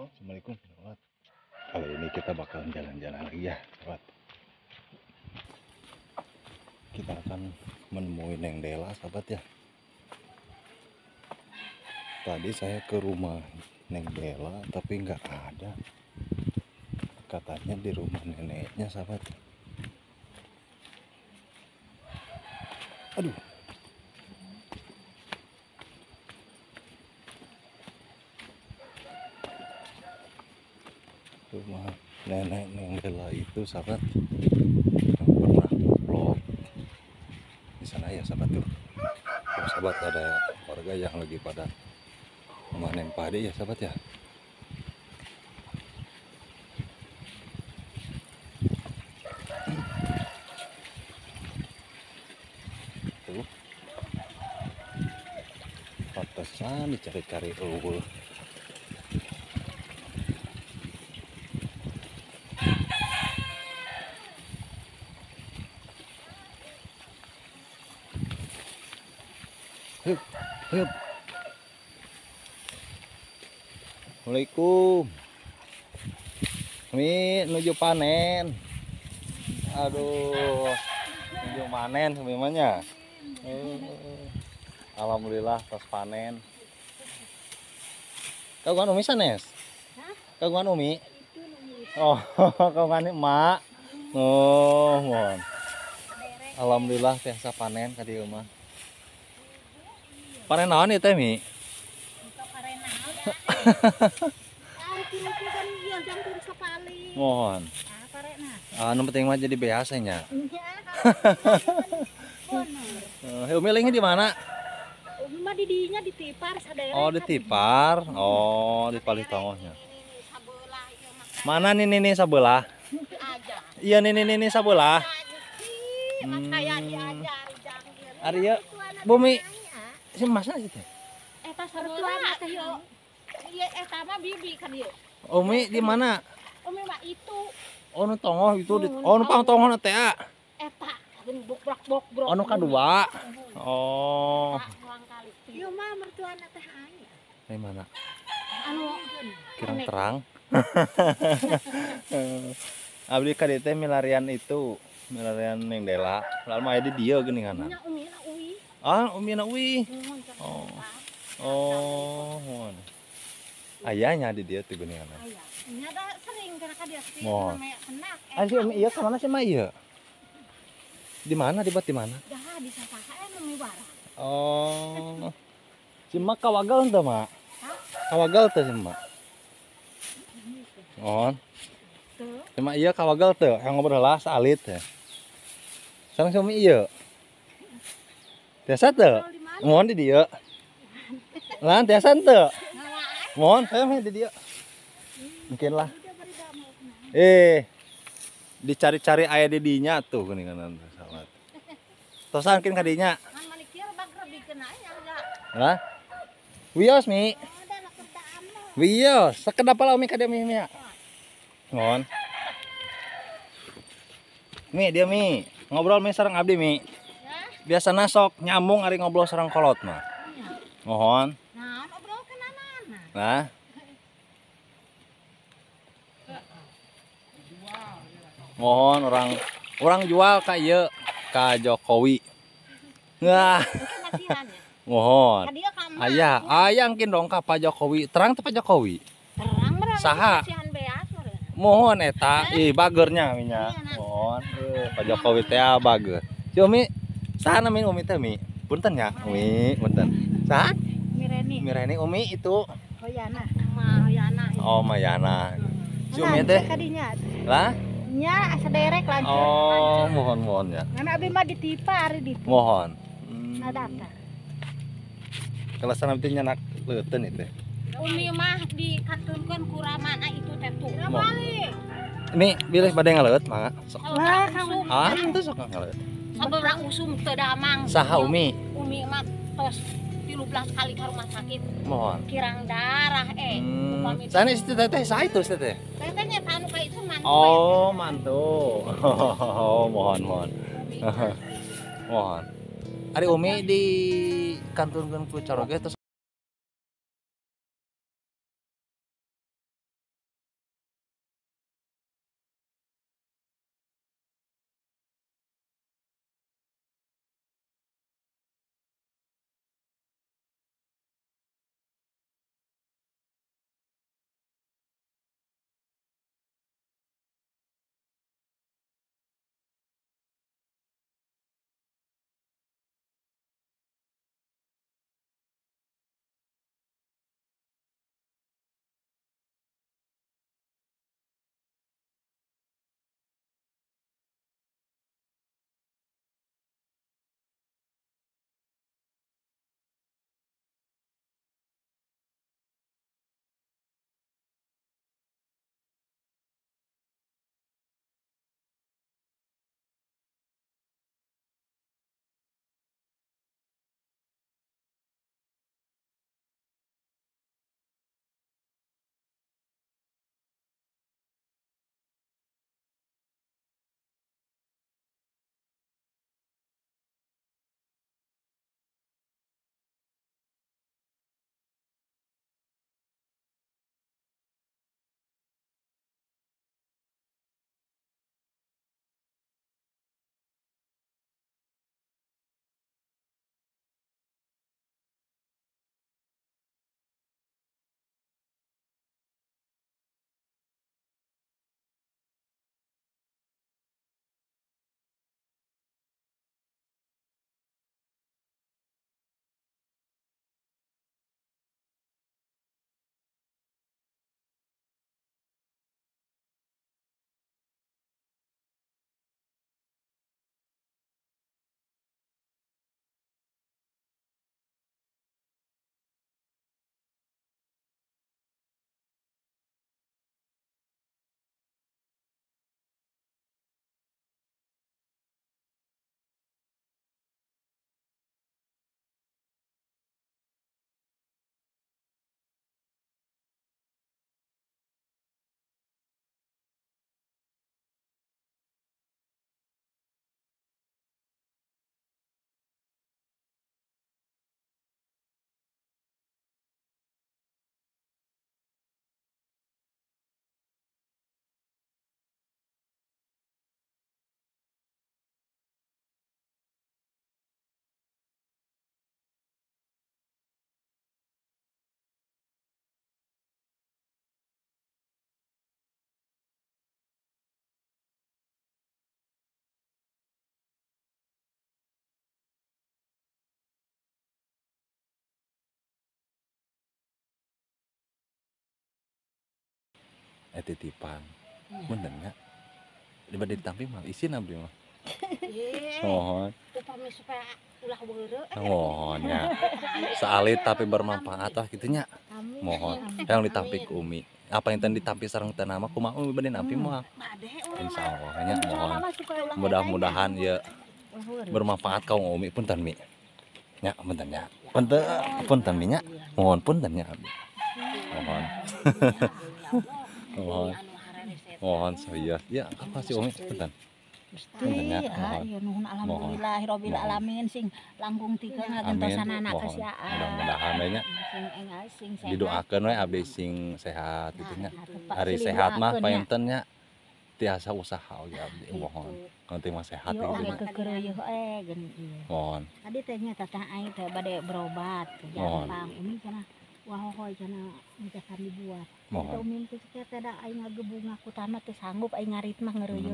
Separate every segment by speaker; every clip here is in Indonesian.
Speaker 1: Assalamualaikum sahabat. Kali ini kita bakalan jalan-jalan lagi ya sahabat. Kita akan menemui Neng Dela sahabat ya. Tadi saya ke rumah Neng Dela tapi nggak ada. Katanya di rumah neneknya sahabat. Aduh. Rumah nenek Neng Dela itu sahabat yang pernah vlog di sana ya sahabat tuh. Oh, sahabat, ada warga yang lagi pada memanen padi ya sahabat ya. Tuh pantesan dicari-cari unggul. Hup, hup. Assalamualaikum. Ini menuju panen. Aduh, menuju panen semuanya. Alhamdulillah pas panen. Kau kan Umi sanes? Kau kan Umi? Oh, kau kan emak. Oh, mohon. Alhamdulillah biasa panen tadi rumah. Panen naon itu Mi? Mohon. Anu penting mah jadi biasanya. Umi lingnya di mana?
Speaker 2: Umi mah di dinya di Tipar sadaya.
Speaker 1: Oh, di Tipar. Oh, di Palitongohnya. Mana nih sebelah? Iya nih sebelah.
Speaker 2: Saya diajari
Speaker 1: Arya, Bumi. Si Masna situ.
Speaker 2: Eta sabelah teh yo. Ieu eta mah bibi kan ieu.
Speaker 1: Umi di mana?
Speaker 2: Umi mah itu.
Speaker 1: Oh, nu tongoh itu di. Oh, nu pangtongoh teh.
Speaker 2: Eta bok-bok.
Speaker 1: Oh, nu kadua. Oh.
Speaker 2: Ieu mah mertuana teh aya.
Speaker 1: Di mana?
Speaker 2: Anu
Speaker 1: Kirang terang. Abdi ka dieu teh milarian itu, milarian Neng Dela. Lalu mah aya di dieu geuninganna.
Speaker 2: Nya Umi na uwi.
Speaker 1: Ah, Umi na uwi. Oh. Oh, mohon. Ayahnya di dia tuh geuninganna.
Speaker 2: Aya. Nya da sering kana ka dia sih
Speaker 1: Mohon.
Speaker 2: namanya kenak.
Speaker 1: Ah, si Umi iya ka mana sih mah ieu? Di mana? Dibuat di mana?
Speaker 2: Dah di sasaha Umi barang.
Speaker 1: Oh. Si Mak kawagal teu, Mak?
Speaker 2: Hah?
Speaker 1: Kawagal teu si Mak? Mohon.
Speaker 2: Tuh.
Speaker 1: Si Mak iya kawagal teu? Yang ngobrol lah saalit teh. Sareng si Umi iya. Biasa teu? Mohon di dieu. Lah tiasa teu? Mohon saya mah di dieu. Mungkin lah. Dicari-cari aya di dinya tuh geuningan sahabat. Tosan mungkin ka dinya.
Speaker 2: Ngan manikir bager bikin aya enggak.
Speaker 1: Hah? Wios Mi.
Speaker 2: Ada anak kerjaan mah.
Speaker 1: Wios, sakedap lah Umi ka dieu Mi ya. Mohon. Mi dia Mi. Ngobrol Mi sareng abdi Mi.
Speaker 2: Ya.
Speaker 1: Biasana sok nyambung ari ngobrol sareng kolot mah. Mohon.
Speaker 2: Nah, obrol ke nanana.
Speaker 1: Nah. Mohon orang jual ka ieu ka Jokowi. Nah,
Speaker 2: Masihannya.
Speaker 1: mohon.
Speaker 2: Ka dia ka emak.
Speaker 1: Aya engkin dong ka Pak Jokowi. Terang teh Pak Jokowi.
Speaker 2: Terang berang
Speaker 1: Saha?
Speaker 2: masihan beas meureun.
Speaker 1: Mohon eta, bagernya minya. Mohon. Pak Jokowi teh bager. Si Umi saha namanya Umi teh Mi? Punten ya, Umi, punten. Saha?
Speaker 2: Mireni.
Speaker 1: Mireni Umi itu.
Speaker 2: Hoyana. Hoyana.
Speaker 1: Oh, Mayana. Si Umi teh.
Speaker 2: Kadinya.
Speaker 1: Lah?
Speaker 2: Nya saderek lanjut.
Speaker 1: Oh, mohon ya.
Speaker 2: Ngan abi mah di Tipar di.
Speaker 1: Mohon.
Speaker 2: Ada apa?
Speaker 1: Kalau sana penting nyanak leuteun itu.
Speaker 2: Umi mah dikatunkeun ku ramana itu teh tuh.
Speaker 1: Ini bilih bade ngaleut, Mak. Sok.
Speaker 2: Lah,
Speaker 1: Ah, itu sok ngaleut.
Speaker 2: sabeulah usum teu damang.
Speaker 1: Saha Umi?
Speaker 2: Umi mah tos 13 kali ka rumah sakit.
Speaker 1: Mohon.
Speaker 2: Kirang darah upami
Speaker 1: Sana istri teteh saha itu teteh?
Speaker 2: teteh nya anu ka itu mantu.
Speaker 1: Oh, mantu. Oh, mohon. Mohon. Ari Umi di kantunkeun ku Coroge terus titipan bener nya dibade ditampi mah isin abdi mah
Speaker 2: Ye,
Speaker 1: mohon
Speaker 2: upami supaya ulah beureu.
Speaker 1: mohon ya sealit tapi bermanfaat lah gitu nya
Speaker 2: Amin.
Speaker 1: mohon yang ditampi ke Umi apa yang tadi ditampi sareng teu nama kumaha Umi bade nampi mah
Speaker 2: Bade urang mah.
Speaker 1: insyaallah nya mohon
Speaker 2: Sama supaya ulah
Speaker 1: mudah-mudahan ya
Speaker 2: ulah beureu.
Speaker 1: bermanfaat kaum Umi punten Mi nya punten nya punten Mi nya mohon punten nya abdi mohon mohon mohon saya ya apa sih Umi punten
Speaker 2: Gusti,
Speaker 1: Bener,
Speaker 2: ah,
Speaker 1: mohon.
Speaker 2: ya nuhun alhamdulillahirabbil
Speaker 1: Mohon.
Speaker 2: alamin sing langkung tikeun
Speaker 1: amin
Speaker 2: ngagentosana anak
Speaker 1: mohon
Speaker 2: kasiaan.
Speaker 1: mudah-mudahan we nya
Speaker 2: Sing engal sing sehat.
Speaker 1: didoakeun we abdi sing sehat gitu nya
Speaker 2: Nah,
Speaker 1: hari
Speaker 2: tepat
Speaker 1: sehat mah
Speaker 2: didoakeun, nya.
Speaker 1: painten nya tiasa usaha oge abdi mohon nanti mah sehat
Speaker 2: Ieu
Speaker 1: gitu
Speaker 2: oge
Speaker 1: nya
Speaker 2: kekereueuh geuning ieu.
Speaker 1: mohon
Speaker 2: Tadi teh nya tatah aing teh bade berobat ke
Speaker 1: Mohon.
Speaker 2: Jampang. Umi cenah wahohoy cenah mijakan dibuat. Teh
Speaker 1: mohon
Speaker 2: umi teh teh da aing ngagebung aku tanah teh sanggup aing ngarit mah ngeureuyeuh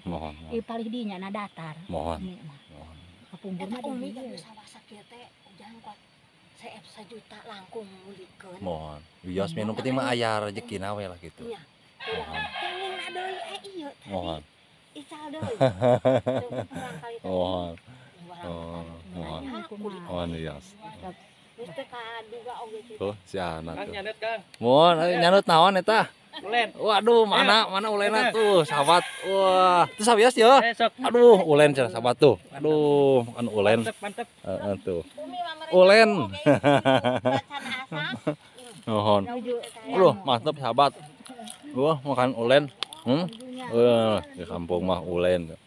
Speaker 1: mohon
Speaker 2: Ieu palih dinya na datar.
Speaker 1: mohon
Speaker 2: Umi mah.
Speaker 1: mohon
Speaker 2: Kapumpur mah
Speaker 3: Umi
Speaker 2: di dieu.
Speaker 3: geus sawasa kieu teh ujang kuat seep sajuta langkung mulikeun.
Speaker 1: mohon bios minum penting mah aya rezekina we lah gitu
Speaker 3: Nya.
Speaker 1: mohon
Speaker 3: Kenging deui ieu tadi.
Speaker 1: mohon
Speaker 3: Ical deui. Teu barangkali teh.
Speaker 1: mohon
Speaker 3: Barang
Speaker 1: mohon
Speaker 2: Kumaha.
Speaker 1: mohon bios
Speaker 3: geus teh kaduga oge kitu.
Speaker 1: tuh si anak
Speaker 4: Kang
Speaker 1: tuh
Speaker 4: nyadet Kang.
Speaker 1: mohon nyanut naon eta
Speaker 4: Ulen.
Speaker 1: waduh mana ulena tuh sahabat wah itu sabias ya
Speaker 4: Sok.
Speaker 1: aduh ulen cenah sahabat tuh aduh kan ulen
Speaker 4: Mantep.
Speaker 1: tuh
Speaker 3: Umi mah mereka
Speaker 1: ulen
Speaker 3: oge bacan asa.
Speaker 1: mohon
Speaker 2: Nuju
Speaker 1: aduh mantep sahabat wah makan ulen wah di kampung mah ulen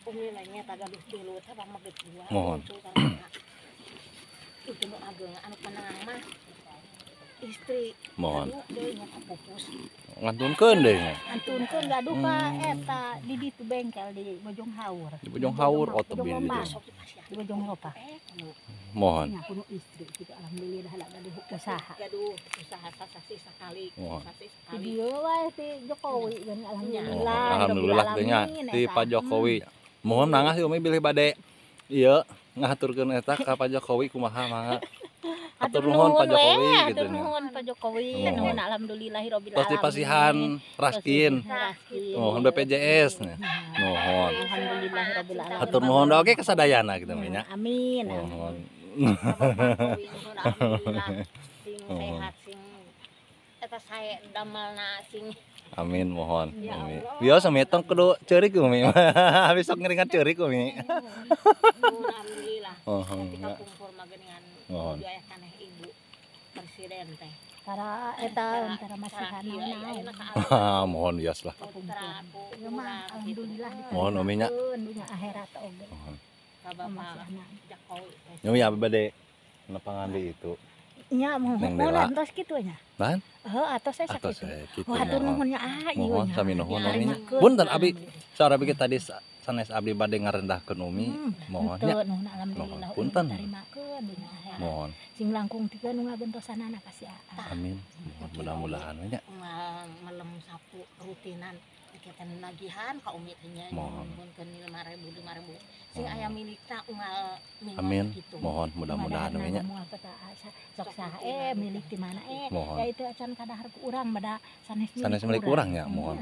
Speaker 3: Umi mah nya tagaduh tilu teh bang mageut dua.
Speaker 1: Mohon.
Speaker 3: Itu nu ageng anu penang mah istri
Speaker 1: mohon
Speaker 3: anu deui nya kapupus.
Speaker 1: ngantunkeun deh nya.
Speaker 2: antunkeun gaduh ka eta di ditu bengkel di Bojong Haur.
Speaker 1: Di Bojong Haur oh
Speaker 2: Bojong
Speaker 1: tebih di
Speaker 2: Lombang.
Speaker 1: dieu.
Speaker 2: Di Bojong Ropa.
Speaker 1: mohon
Speaker 2: Nya kudu istri gitu alhamdulillah lah gaduh usaha.
Speaker 3: Gaduh usaha sasasi sakali.
Speaker 1: Mohon.
Speaker 3: Sasasi
Speaker 2: Di
Speaker 3: sakali.
Speaker 2: dieu wae ti Jokowi dan
Speaker 1: Oh,
Speaker 2: alhamdulillah.
Speaker 1: alhamdulillah teh nya ti Pak Jokowi mohon nangah Umi bilih bade ieu ngaturkeun eta ka Pak Jokowi kumaha mangga atur nuhun Pak Jokowi gitu
Speaker 2: Atur
Speaker 1: nya
Speaker 2: nuhun Pak Jokowi.
Speaker 1: Mohon.
Speaker 2: Nuhun alhamdulillahirabbil
Speaker 1: pasti pasihan raskin mohon BPJS nya mohon
Speaker 2: Alhamdulillahirabbil alamin.
Speaker 1: atur nuhun da oge kasadayana gitu nya
Speaker 2: Amin.
Speaker 1: mohon
Speaker 3: Jokowi nuhun alhamdulillah sing
Speaker 1: Mohon.
Speaker 3: sehat sing eta sae damelna sing
Speaker 1: amin mohon
Speaker 3: Ya
Speaker 1: Umi
Speaker 3: Allah.
Speaker 1: biasa metong kudu ceurik Umi habis sok ngeringan ceurik Umi
Speaker 3: nuhun alhamdulillah.
Speaker 1: mohon
Speaker 3: Ketika kumpul mah geuningan
Speaker 1: Mohon.
Speaker 3: kudu aya kaneh ibu presiden teh.
Speaker 2: Para eta antara masihan naon.
Speaker 1: mohon bias lah
Speaker 3: Putra ku
Speaker 2: Ya mah alhamdulillah
Speaker 1: Mohon, Umi, nya.
Speaker 2: dunya akhirat oge.
Speaker 1: mohon
Speaker 3: ka Bapak
Speaker 2: Masihana.
Speaker 3: Jokowi teh.
Speaker 1: Umi ya bade nepangan di itu
Speaker 2: Nya
Speaker 1: Neng
Speaker 2: mohon
Speaker 1: Dela.
Speaker 2: antos kitu nya.
Speaker 1: Ban?
Speaker 2: Heuh atos saya
Speaker 1: atau
Speaker 2: sakit.
Speaker 1: saya gitu
Speaker 2: Wah, atur
Speaker 1: mohon
Speaker 2: nuhunnya ieu
Speaker 1: mohon
Speaker 2: nya.
Speaker 1: sami nuhun Umi nya
Speaker 2: Diarimakeun.
Speaker 1: punten abi saura bikin tadi sanes abdi bade ngarendahkeun Umi mohon
Speaker 2: Henteu
Speaker 1: nya
Speaker 2: nuhun alhamdulillah.
Speaker 1: Mohon, punten.
Speaker 2: Tarimakeun dunya akhirat.
Speaker 1: mohon
Speaker 2: Sing langkung tiga nu ngagentosanana kasihan.
Speaker 1: amin mohon mudah-mudahan we nya
Speaker 3: Melem sapu rutinan kita nagihan ka umi teh nya
Speaker 1: Mohon.
Speaker 3: nyumbunkeun 5.000 sing aya milikna unggal minggu
Speaker 1: amin
Speaker 3: gitu.
Speaker 1: mohon mudah-mudahan we nya
Speaker 2: Sok saha milik di mana
Speaker 1: Mohon.
Speaker 2: ya itu acan kadahar ku urang bada sanes
Speaker 1: sanes milik urang ya mohon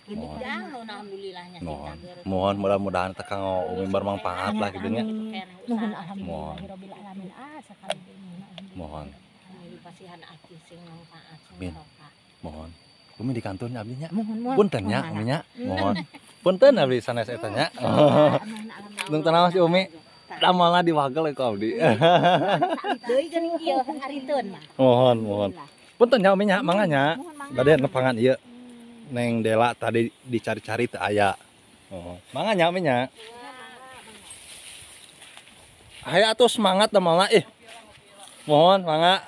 Speaker 3: Gitu
Speaker 1: Mohon.
Speaker 3: jang nu alhamdulillahnya
Speaker 1: mohon
Speaker 3: kita geus.
Speaker 1: mohon mudah-mudahan tekan Umi bermanfaat lah gitu nya
Speaker 2: Nuhun
Speaker 1: Mohon.
Speaker 2: alhamdulillahirabbil alamin sakali nuhun alhamdulillah.
Speaker 1: mohon
Speaker 3: Umi pasihan ati sing manfaat sing
Speaker 1: Amin.
Speaker 3: barokah.
Speaker 1: mohon Umi di kantor nya abdi nya
Speaker 2: Mohon mohon.
Speaker 1: punten nya Umi nya mohon punten abdi sanes eta nya Nung tanaw si Umi damalna diwagel ku abdi
Speaker 2: Deui geuning ieu hariteun mah.
Speaker 1: mohon punten nya Umi nya mangga nya bade nepangan ieu Neng Dela tadi dicari-cari teu aya mangga nya Umi nya aya atuh semangat damalna mohon mangga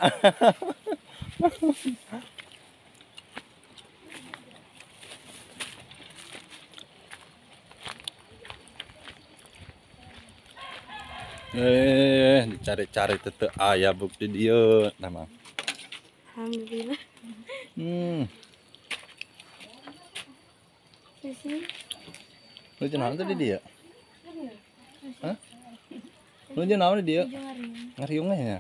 Speaker 1: dicari-cari teu aya bukti dieu nama
Speaker 3: Alhamdulillah.
Speaker 1: Lu cenah teh di dieu hah lu cenah di dieu ngariung nya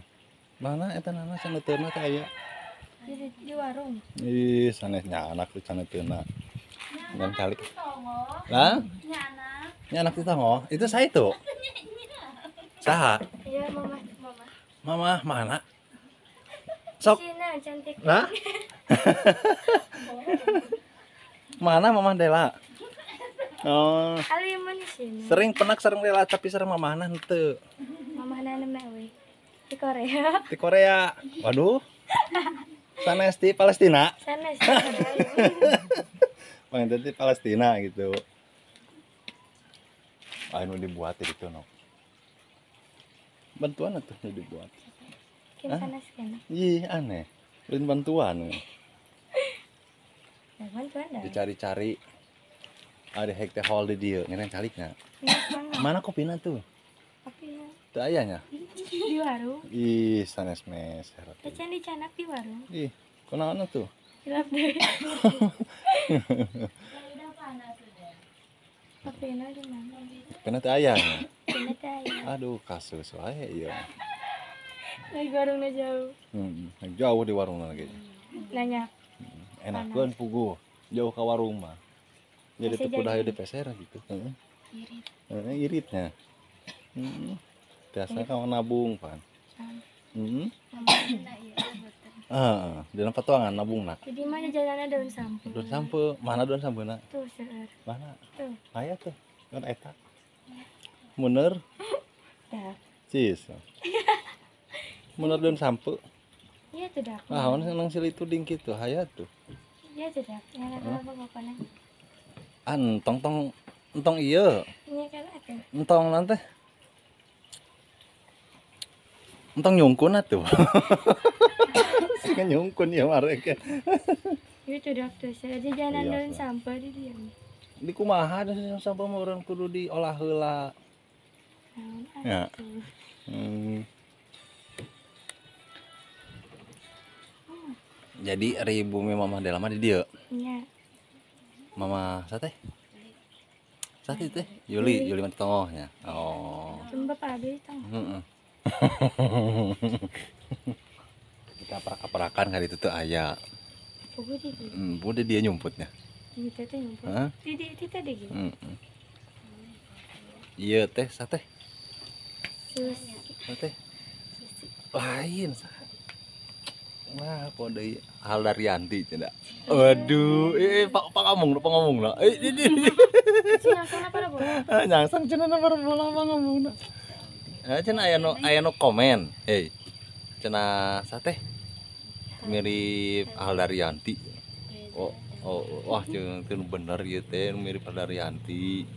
Speaker 1: mana eta nana sanuteurna teh aya
Speaker 2: Di warung.
Speaker 1: Ih, sanesnya anak tuh sana tuna. Dan kali. Lah?
Speaker 2: Nyana.
Speaker 1: Ini anak itu ngoh. Itu saya tuh. Saha?
Speaker 2: Iya, mama.
Speaker 1: Mama mana? Sok.
Speaker 2: Cina cantik.
Speaker 1: Lah? Mana Mama Dela? Oh,
Speaker 2: Ali mana sini?
Speaker 1: sering Dela tapi sering mamana henteu.
Speaker 2: Mama nana we. Di Korea.
Speaker 1: Di Korea. Waduh. Sanes di Palestina.
Speaker 2: Sana sih.
Speaker 1: Pengen di Palestina gitu. Anu dibuat itu no. Bantuan atuh dibuat.
Speaker 2: Kim panas kan?
Speaker 1: Ih, aneh. Lain bantuan.
Speaker 2: Ya bantuan dah.
Speaker 1: Dicari-cari. Ada hektar hall di dia, ngeren caliknya. Mana kopina tuh?
Speaker 2: Tapi ya
Speaker 1: Teu ayahnya.
Speaker 2: di warung.
Speaker 1: Ih, sanes mes.
Speaker 2: Ecan di canak di warung.
Speaker 1: Ih, kunaon tuh?
Speaker 2: Hilap deh. Tapi ini di mana?
Speaker 1: Kena teu ayahnya.
Speaker 2: Ini teh.
Speaker 1: Aduh, kasus wae ieu.
Speaker 2: Lagi warungnya jauh.
Speaker 1: Jauh di warung lagi.
Speaker 2: Nanya.
Speaker 1: Enakeun puguh, jauh ke warung mah. Jadi
Speaker 2: Masih
Speaker 1: teu kudu
Speaker 2: jadi.
Speaker 1: aya di peser gitu. Heeh.
Speaker 2: Irit.
Speaker 1: Iritnya. Biasa kawan nabung, Pan. Heeh. Dina patuangan nabungna.
Speaker 2: Jadi mana jalannya daun sampul.
Speaker 1: Daun sampe, mana daun sampuna?
Speaker 2: Tuh seueur.
Speaker 1: Mana?
Speaker 2: Tuh.
Speaker 1: Aya tuh. Kan eta. Bener,
Speaker 2: Dah.
Speaker 1: cis. Bener daun sampe.
Speaker 2: Iya tuh dah.
Speaker 1: Ah, nang silitu ding kitu, aya tuh.
Speaker 2: Iya tuh dah. Yang apa bapaknya?
Speaker 1: Entong ieu.
Speaker 2: Ini kan apa?
Speaker 1: Entong nanti. Entong nyungkun atuh. Sing nyungkun ya marek.
Speaker 2: Iya tuh dah tuh. Jadi jalan
Speaker 1: Iya,
Speaker 2: daun
Speaker 1: tuh.
Speaker 2: sampul di dia.
Speaker 1: Di kumaha daun sampe mah urang kudu diolah heula.
Speaker 2: Naon
Speaker 1: Ya.
Speaker 2: atuh.
Speaker 1: Jadi ari bumi Mama Dela mah di dieu.
Speaker 2: Iya.
Speaker 1: Mama sate. Sate teh, Yuli mah tongohnya. Oh.
Speaker 2: Cuma bapak abi tang.
Speaker 1: Heeh. Kita aprak-aprakan kali itu tuh aya.
Speaker 2: Pokok di dia.
Speaker 1: Udah dia nyumputnya.
Speaker 2: Ini teh ngumpul.
Speaker 1: Hah?
Speaker 2: Di tadi gitu.
Speaker 1: Iya teh sate.
Speaker 2: Sus.
Speaker 1: Sate. Lain sate. Wah, kode hal dari Yanti tidak. Waduh, pak ngomong lah.
Speaker 2: Si yang sana pada bola.
Speaker 1: Nyangsang cenah nomor bola apa ngomong. Cenah aya no komen. Cenah sate mirip hal dari Yanti. Oh, wah jeung teu bener ieu teh mirip hal dari Yanti.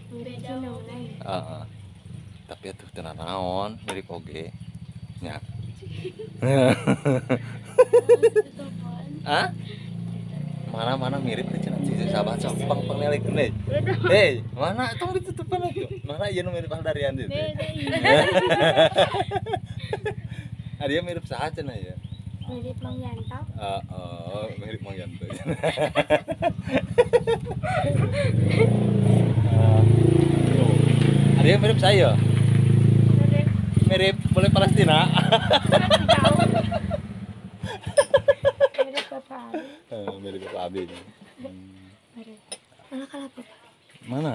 Speaker 1: Heeh. Tapi atuh teu naon, mirip oge. Nya. Hah? Mana mirip teh cenah si sahabat sampang pangnelikeun deui. Mana tong ditutupan atuh. Mana ieu nu mirip hal dari Yanti teh. Dia mirip saha cenah ya?
Speaker 2: Mirip Mang Yanto.
Speaker 1: Mirip Mang Yanto. Dia mirip saya. Mirip boleh Palestina.
Speaker 2: Mirip bapak abi.
Speaker 1: Mirip Bapak Abi.
Speaker 2: Mirip. Malah kalah bapak.
Speaker 1: Mana?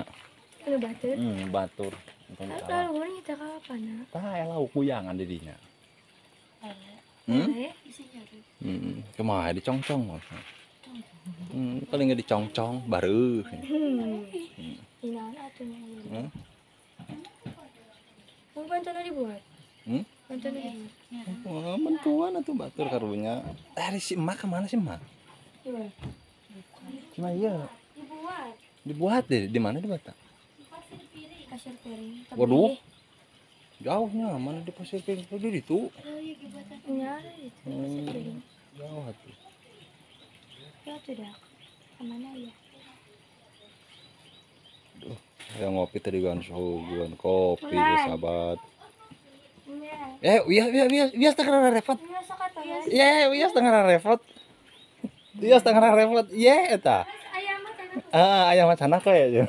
Speaker 2: Anu batur.
Speaker 1: Batur.
Speaker 2: Lalu orang kita kapan ya?
Speaker 1: Tah ela kuyangan di dinya.
Speaker 2: Eh,
Speaker 1: Kumaha dicongcong mah. Paling nggak dicongcong baru.
Speaker 2: Inaon atunya.
Speaker 1: Hmm?
Speaker 2: Mau bantuan dibuat? Bantuan dibuat.
Speaker 1: Wah, bantuan atuh batur karunya. Dari si emak kemana sih emak?
Speaker 2: Dibuat.
Speaker 1: Cuma iya.
Speaker 2: Dibuat.
Speaker 1: Dibuat deh, di mana dibuat?
Speaker 2: Kasir piring.
Speaker 1: Waduh. Jauhnya, mana di pasir piring tadi itu?
Speaker 2: Nyari itu kasir piring.
Speaker 1: Jauh atuh.
Speaker 2: Ya sudah. Kemana ya?
Speaker 1: Yang ngopi tadi kan suguhan kopi
Speaker 2: Ulan.
Speaker 1: sahabat.
Speaker 2: Iya.
Speaker 1: Iya setengah repot.
Speaker 2: Iya sakata ya.
Speaker 1: Iya setengah repot. Iya setengah repot. Iya eta.
Speaker 2: Ayam mah kan.
Speaker 1: Ayam macana ya.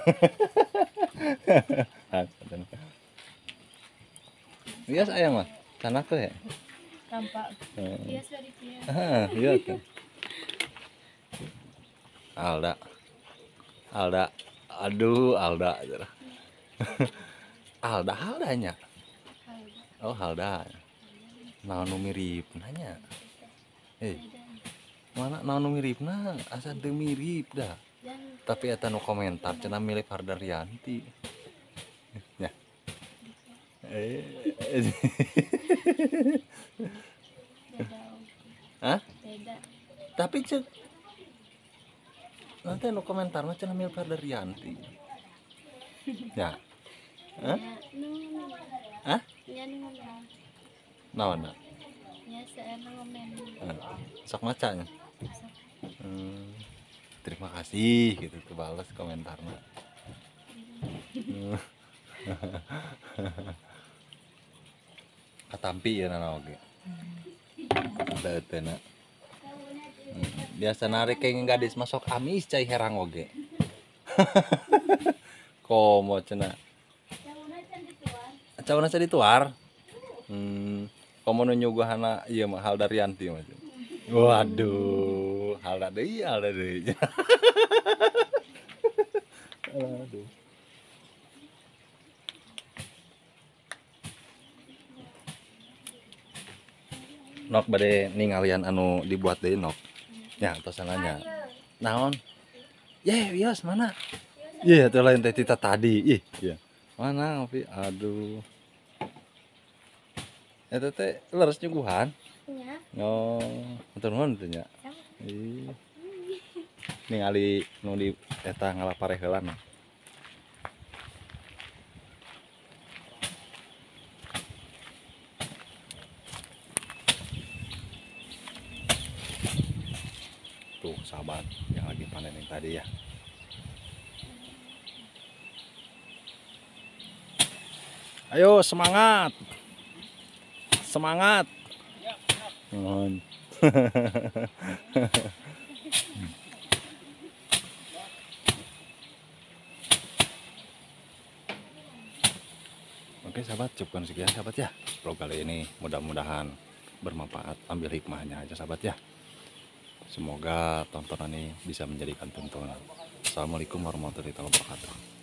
Speaker 1: Iya ayam mah. Canak ya.
Speaker 2: Tampak.
Speaker 1: Heeh.
Speaker 2: Bias dari dia.
Speaker 1: Iya tuh. Alda. Alda. Aduh, Alda. Alda, Aldanya. Oh, Alda. Naon nu mirip nanya. Mana naon nu miripna? Asa teu mirip dah. Tapi eta nu komentar cenah milih Fardaryanti. Ya. Hah?
Speaker 2: Beda.
Speaker 1: Tapi cek nanti nu komentar mah cenah milih Fardaryanti. Ya. Hah? Hah?
Speaker 2: Ya nu ngomong.
Speaker 1: Naon?
Speaker 2: Ya seena ngomen.
Speaker 1: Sok macanya. Terima kasih gitu kebalas komentarnya. Katampi ya nana oge. Ada tena. Biasa narik kayak gadis masuk amis cai herang oge. Komo cenah. Cauna can dituar. Komo nu nyuguhana ieu mah Haldaryanti mah. Waduh, Halda deui. Aduh. Nok bade ningalian anu dibuat deui nok. Ya, tos nanya. Naon? Wios mana? Iya, teh lain teh Tita tadi. Ih, iya. Mana ngopi? Aduh. Eta teh leres nyuguhan.
Speaker 2: Ya.
Speaker 1: Oh, matur nuhun teh nya. Ih. Ningali nu di eta ngalapare heula nah. Tuh sahabat yang lagi panen yang tadi ya. Ayo semangat. Semangat. Nuhun. Oke sahabat, cukupkan sekian sahabat ya. Vlog kali ini mudah-mudahan bermanfaat, ambil hikmahnya aja sahabat ya. Semoga tontonan ini bisa menjadikan tontonan. Assalamualaikum warahmatullahi wabarakatuh.